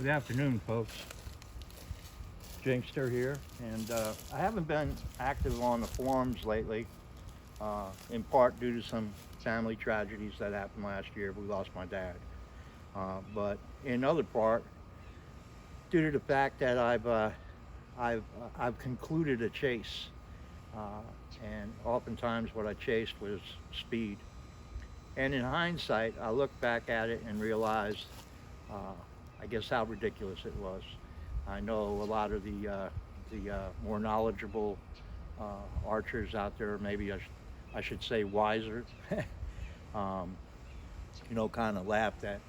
Good afternoon, folks. Jinkster here, and I haven't been active on the forums lately, in part due to some family tragedies that happened last year. We lost my dad, but in other part due to the fact that I've concluded a chase, uh, and oftentimes what I chased was speed. And in hindsight, I look back at it and realize, uh, I guess, how ridiculous it was. I know a lot of the more knowledgeable archers out there, maybe I should say wiser, um, kind of laughed at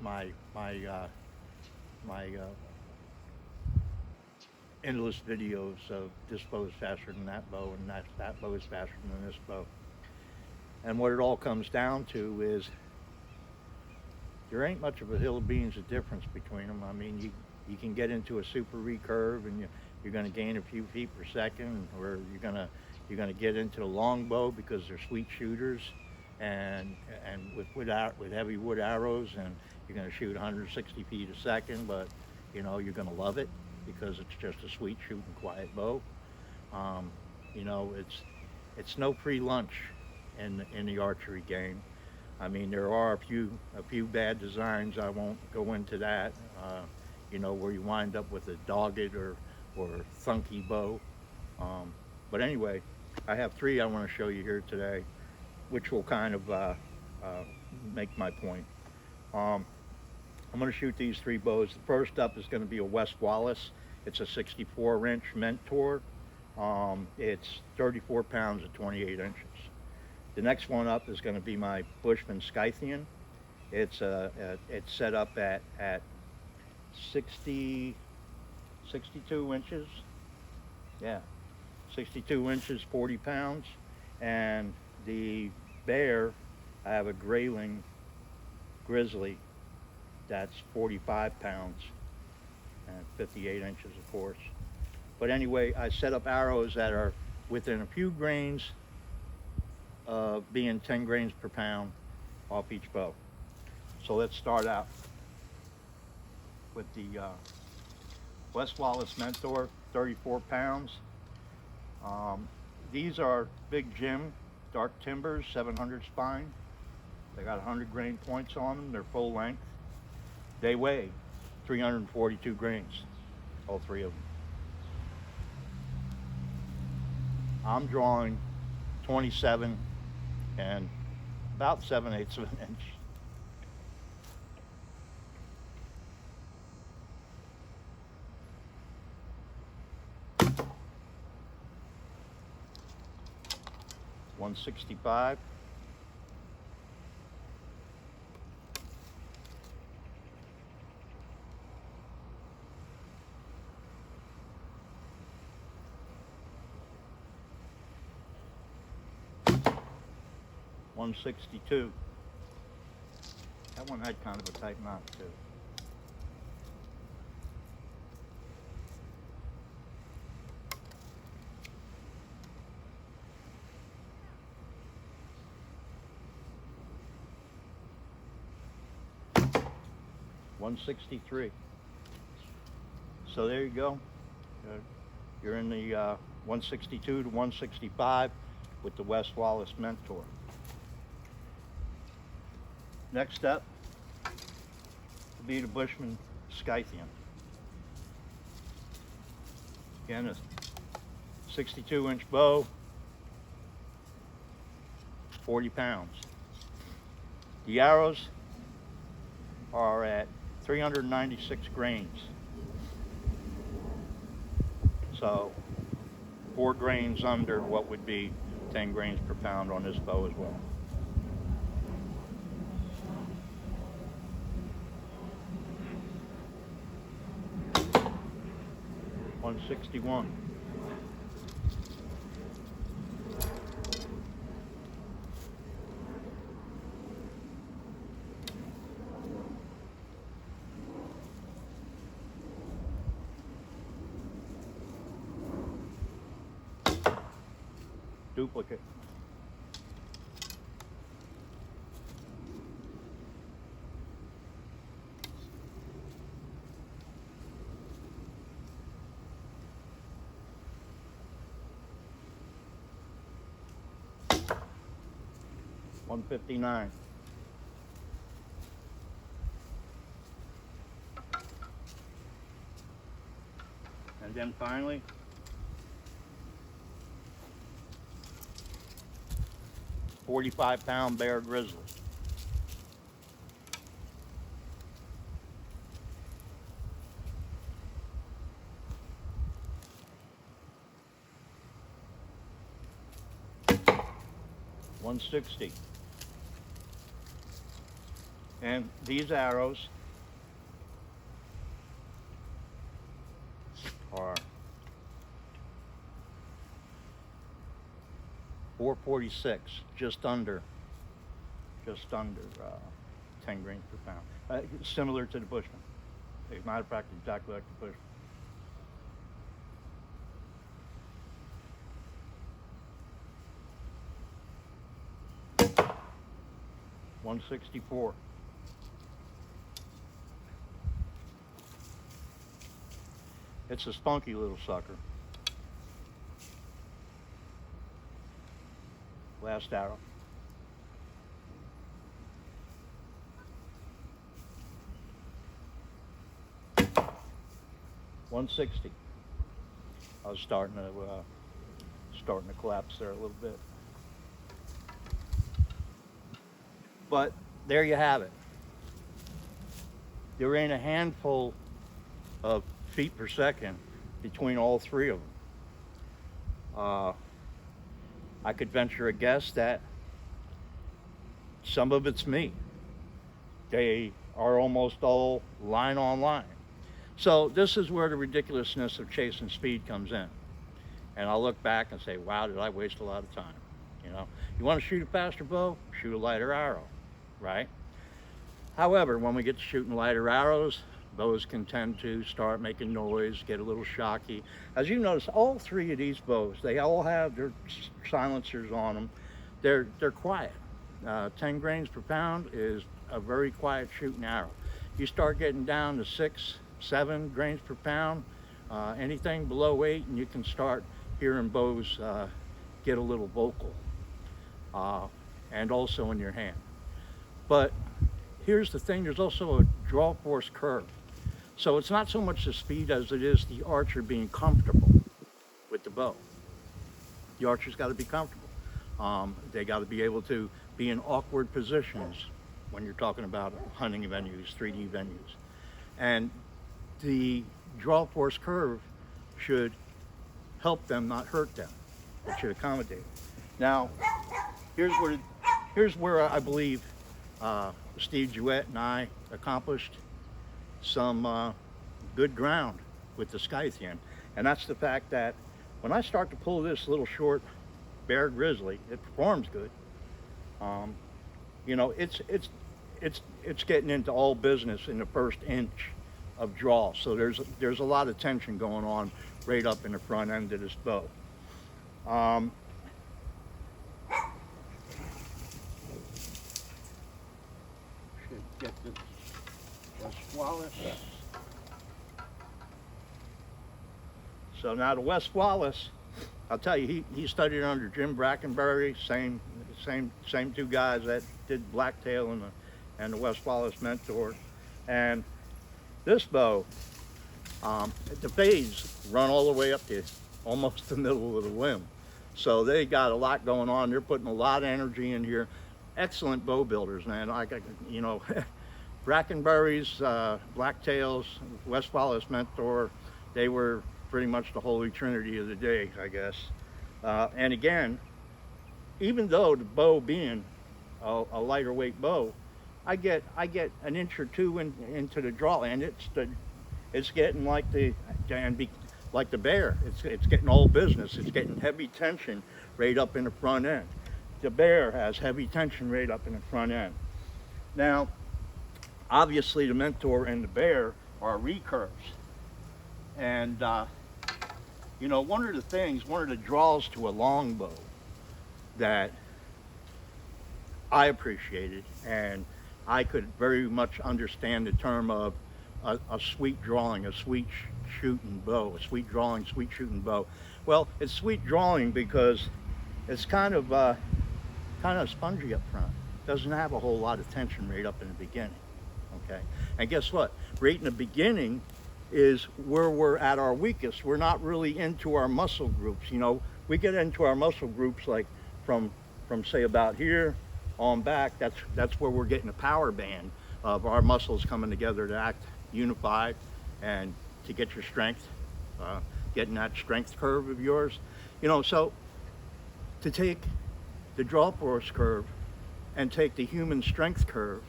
my endless videos of this bow is faster than that bow, and that bow is faster than this bow. And what it all comes down to is there ain't much of a hill of beans of difference between them. I mean, you can get into a super recurve and you're going to gain a few feet per second, or you're going to get into the longbow because they're sweet shooters, and with heavy wood arrows, and you're going to shoot 160 feet a second, but you're going to love it because it's just a sweet shooting quiet bow. Um, it's no free lunch in the archery game. I mean, there are a few bad designs. I won't go into that. Where you wind up with a dogged or thunky bow. Um, but anyway, I have three I want to show you here today, which will kind of uh, make my point. Um, I'm going to shoot these three bows. The first up is going to be a West Wallace. It's a 64-inch Mentor. It's 34 pounds at 28 inches. The next one up is going to be my Bushman Scythian. It's set up at 60, 62 inches. Yeah, 62 inches, 40 pounds. And the Bear, I have a Grayling Grizzly that's 45 pounds and 58 inches, of course. But anyway, I set up arrows that are within a few grains of being 10 grains per pound off each bow. So let's start out with the West Wallace Mentor, 34 pounds. These are Big Jim Dark Timbers 700 spine. They got 100 grain points on them. They're full length. They weigh 342 grains, all three of them. I'm drawing 27 and about 7/8 of an inch. .165. .162. That one had kind of a tight knot too. .163. So there you go. You're in the 162 to 165 with the West Wallace Mentor. Next up will be the Bushman Scythian. Again, a 62-inch bow, 40 pounds. The arrows are at 396 grains. So 4 grains under what would be 10 grains per pound on this bow as well. .161. Duplicate. 159. And then finally, £45 bear grizzly. $160. And these arrows are $4.46, just under 10 grains per pound. Similar to the Bushman. As a matter of fact, exactly like the Bushman. 164. It's a spunky little sucker. Last arrow. $160. I was starting to collapse there a little bit. But there you have it. There ain't a handful of feet per second between all three of them. I could venture a guess that some of it's me. They are almost all line on line. So this is where the ridiculousness of chasing speed comes in. And I'll look back and say, wow, did I waste a lot of time? You know, you want to shoot a faster bow, shoot a lighter arrow, right? However, when we get to shooting lighter arrows, bows can tend to start making noise, get a little shocky. As you notice, all three of these bows, they all have their silencers on them. They're quiet. 10 grains per pound is a very quiet shooting arrow. You start getting down to 6, 7 grains per pound, anything below 8, and you can start hearing bows get a little vocal, and also in your hand. But here's the thing, there's also a draw force curve. So it's not so much the speed as it is the archer being comfortable with the bow. The archer's got to be comfortable. They got to be able to be in awkward positions when you're talking about hunting venues, 3D venues. And the draw force curve should help them, not hurt them. It should accommodate. Now, here's where I believe Steve Jewett and I accomplished some good ground with the Scythian, and that's the fact that when I start to pull this little short bear grizzly, it performs good. You know, it's getting into all business in the first inch of draw, so there's a lot of tension going on right up in the front end of this bow. Should get this West Wallace. So now the West Wallace, I'll tell you, he studied under Jim Brackenbury, same two guys that did Blacktail and the West Wallace Mentor. And this bow, the fades run all the way up to almost the middle of the limb. So they got a lot going on. They're putting a lot of energy in here. Excellent bow builders, man. You know, Brackenbury's, Blacktails, West Wallace Mentor, they were pretty much the holy trinity of the day, I guess. And again, even though the bow being a lighter weight bow, I get an inch or two into the draw, and it's getting like the bear. It's getting all business. It's getting heavy tension right up in the front end. The bear has heavy tension right up in the front end. Now, obviously, the Mentor and the bear are recurves, and you know, one of the draws to a longbow that I appreciated, and I could very much understand the term of a sweet drawing, a sweet shooting bow, a sweet drawing, sweet shooting bow. Well, it's sweet drawing because it's kind of spongy up front. doesn't have a whole lot of tension right up in the beginning, okay? And guess what? Right in the beginning is where we're at our weakest. We're not really into our muscle groups. You know, we get into our muscle groups like from say about here on back. That's where we're getting a power band of our muscles coming together to act unified and to get your strength, getting that strength curve of yours. You know, so to take the draw force curve and take the human strength curve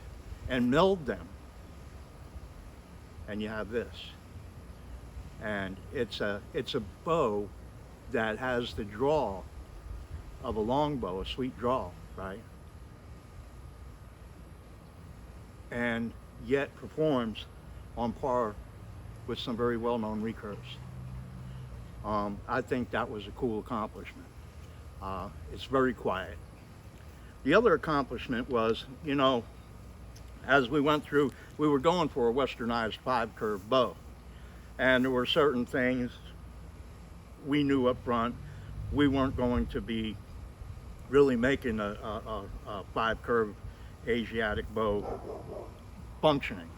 and meld them, and you have this. And it's a bow that has the draw of a long bow, a sweet draw, right? And yet performs on par with some very well-known recurves. I think that was a cool accomplishment. It's very quiet. The other accomplishment was, you know, as we went through, we were going for a westernized 5-curve bow. And there were certain things we knew up front we weren't going to be really making a 5-curve Asiatic bow functioning.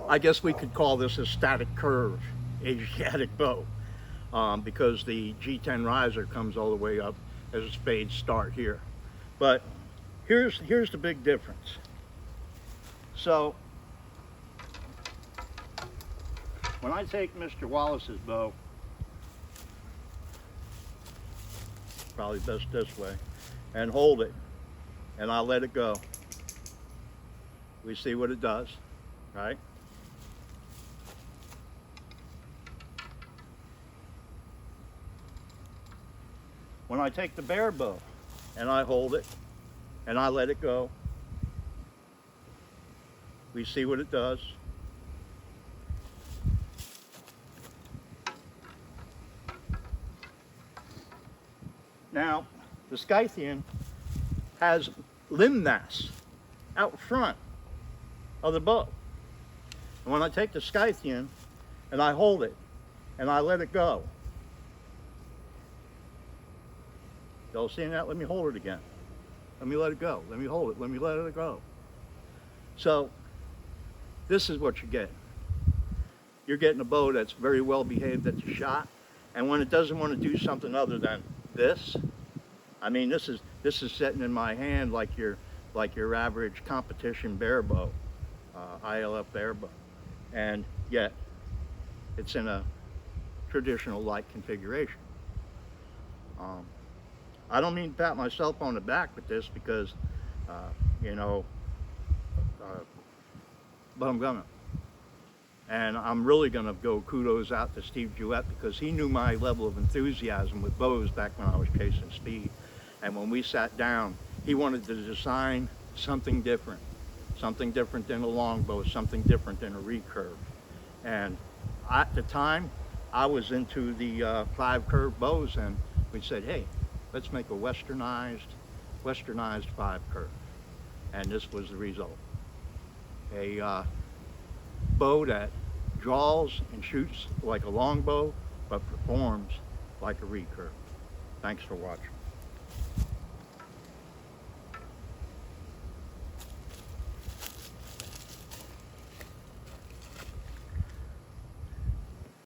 I guess we could call this a static curve Asiatic bow because the G10 riser comes all the way up as a spade start here. But here's the big difference. So when I take Mr. Wallace's bow, probably best this way, and hold it, and I let it go, we see what it does, right? When I take the bear bow and I hold it and I let it go, we see what it does. Now, the Scythian has limb mass out front of the bow. And when I take the Scythian and I hold it and I let it go, y'all seeing that? Let me hold it again. Let me let it go. Let me hold it. Let me let it go. So this is what you get. You're getting a bow that's very well behaved at the shot, and when it doesn't want to do something other than this, I mean, this is sitting in my hand like your average competition bear bow, ILF bear bow, and yet it's in a traditional light configuration. I don't mean to pat myself on the back with this because, you know, but I'm gonna. And I'm really gonna go kudos out to Steve Jewett because he knew my level of enthusiasm with bows back when I was chasing speed. And when we sat down, he wanted to design something different than a longbow, something different than a recurve. And at the time, I was into the 5-curve bows, and we said, hey, let's make a westernized 5-curve. And this was the result. A bow that draws and shoots like a longbow, but performs like a recurve. Thanks for watching.